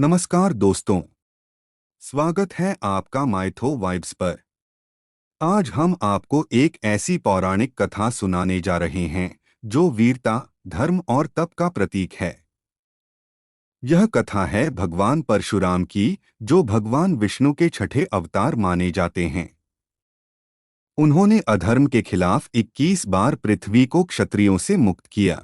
नमस्कार दोस्तों, स्वागत है आपका माइथो वाइब्स पर। आज हम आपको एक ऐसी पौराणिक कथा सुनाने जा रहे हैं जो वीरता, धर्म और तप का प्रतीक है। यह कथा है भगवान परशुराम की, जो भगवान विष्णु के छठे अवतार माने जाते हैं। उन्होंने अधर्म के खिलाफ 21 बार पृथ्वी को क्षत्रियों से मुक्त किया।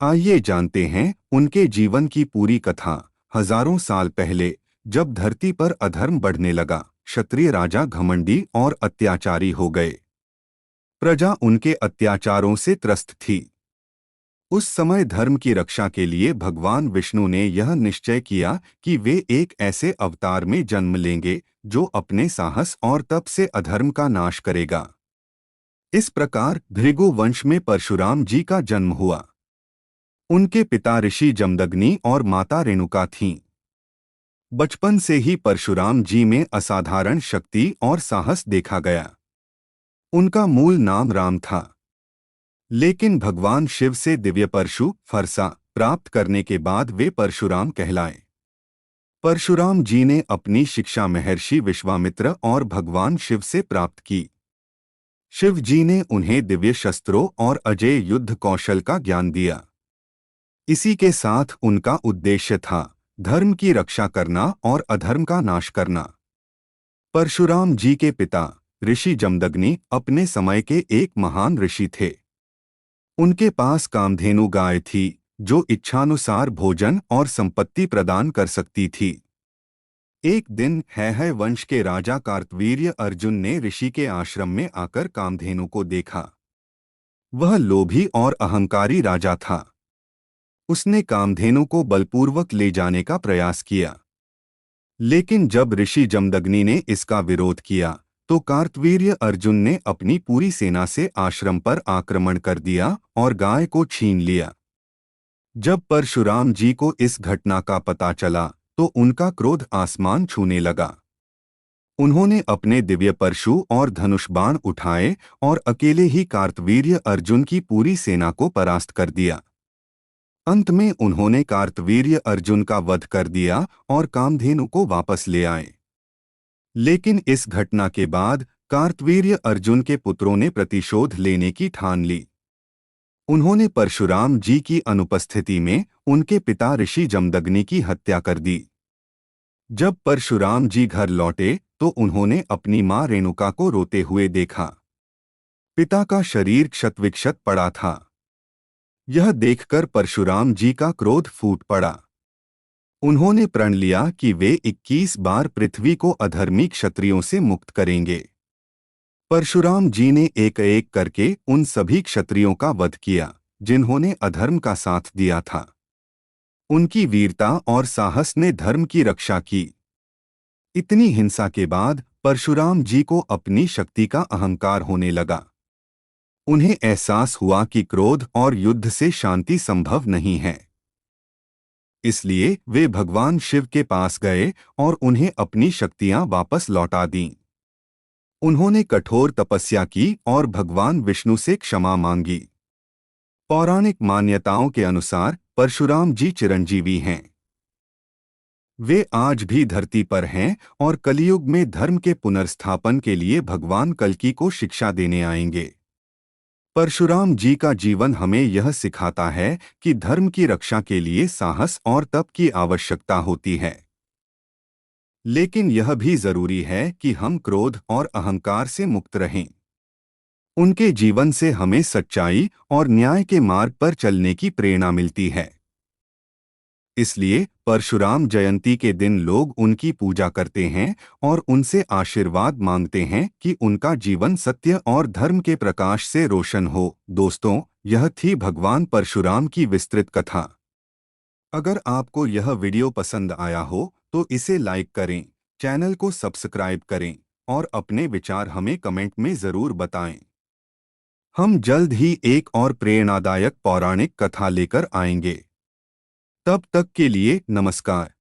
आइए जानते हैं उनके जीवन की पूरी कथा। हजारों साल पहले, जब धरती पर अधर्म बढ़ने लगा, क्षत्रिय राजा घमंडी और अत्याचारी हो गए। प्रजा उनके अत्याचारों से त्रस्त थी। उस समय धर्म की रक्षा के लिए भगवान विष्णु ने यह निश्चय किया कि वे एक ऐसे अवतार में जन्म लेंगे जो अपने साहस और तप से अधर्म का नाश करेगा। इस प्रकार भृगु वंश में परशुराम जी का जन्म हुआ। उनके पिता ऋषि जमदग्नि और माता रेणुका थीं। बचपन से ही परशुराम जी में असाधारण शक्ति और साहस देखा गया। उनका मूल नाम राम था, लेकिन भगवान शिव से दिव्य परशु फरसा प्राप्त करने के बाद वे परशुराम कहलाए। परशुराम जी ने अपनी शिक्षा महर्षि विश्वामित्र और भगवान शिव से प्राप्त की। शिव जी ने उन्हें दिव्य शस्त्रों और अजेय युद्ध कौशल का ज्ञान दिया। इसी के साथ उनका उद्देश्य था धर्म की रक्षा करना और अधर्म का नाश करना। परशुराम जी के पिता ऋषि जमदग्नि अपने समय के एक महान ऋषि थे। उनके पास कामधेनु गाय थी जो इच्छानुसार भोजन और संपत्ति प्रदान कर सकती थी। एक दिन हैहय वंश के राजा कार्तवीर्य अर्जुन ने ऋषि के आश्रम में आकर कामधेनु को देखा। वह लोभी और अहंकारी राजा था। उसने कामधेनु को बलपूर्वक ले जाने का प्रयास किया, लेकिन जब ऋषि जमदग्नि ने इसका विरोध किया तो कार्तवीर्य अर्जुन ने अपनी पूरी सेना से आश्रम पर आक्रमण कर दिया और गाय को छीन लिया। जब परशुराम जी को इस घटना का पता चला तो उनका क्रोध आसमान छूने लगा। उन्होंने अपने दिव्य परशु और धनुष बाण उठाए और अकेले ही कार्तवीर्य अर्जुन की पूरी सेना को परास्त कर दिया। अंत में उन्होंने कार्तवीर्य अर्जुन का वध कर दिया और कामधेनु को वापस ले आए। लेकिन इस घटना के बाद कार्तवीर्य अर्जुन के पुत्रों ने प्रतिशोध लेने की ठान ली। उन्होंने परशुराम जी की अनुपस्थिति में उनके पिता ऋषि जमदग्नि की हत्या कर दी। जब परशुराम जी घर लौटे तो उन्होंने अपनी मां रेणुका को रोते हुए देखा। पिता का शरीर क्षतविक्षत पड़ा था। यह देखकर परशुराम जी का क्रोध फूट पड़ा। उन्होंने प्रण लिया कि वे 21 बार पृथ्वी को अधर्मी क्षत्रियों से मुक्त करेंगे। परशुराम जी ने एक एक करके उन सभी क्षत्रियों का वध किया जिन्होंने अधर्म का साथ दिया था। उनकी वीरता और साहस ने धर्म की रक्षा की। इतनी हिंसा के बाद परशुराम जी को अपनी शक्ति का अहंकार होने लगा। उन्हें एहसास हुआ कि क्रोध और युद्ध से शांति संभव नहीं है। इसलिए वे भगवान शिव के पास गए और उन्हें अपनी शक्तियां वापस लौटा दीं। उन्होंने कठोर तपस्या की और भगवान विष्णु से क्षमा मांगी। पौराणिक मान्यताओं के अनुसार परशुराम जी चिरंजीवी हैं। वे आज भी धरती पर हैं और कलियुग में धर्म के पुनर्स्थापन के लिए भगवान कल्कि को शिक्षा देने आएंगे। परशुराम जी का जीवन हमें यह सिखाता है कि धर्म की रक्षा के लिए साहस और तप की आवश्यकता होती है। लेकिन यह भी जरूरी है कि हम क्रोध और अहंकार से मुक्त रहें। उनके जीवन से हमें सच्चाई और न्याय के मार्ग पर चलने की प्रेरणा मिलती है। इसलिए परशुराम जयंती के दिन लोग उनकी पूजा करते हैं और उनसे आशीर्वाद मांगते हैं कि उनका जीवन सत्य और धर्म के प्रकाश से रोशन हो। दोस्तों, यह थी भगवान परशुराम की विस्तृत कथा। अगर आपको यह वीडियो पसंद आया हो तो इसे लाइक करें, चैनल को सब्सक्राइब करें और अपने विचार हमें कमेंट में ज़रूर बताएं। हम जल्द ही एक और प्रेरणादायक पौराणिक कथा लेकर आएंगे। तब तक के लिए नमस्कार।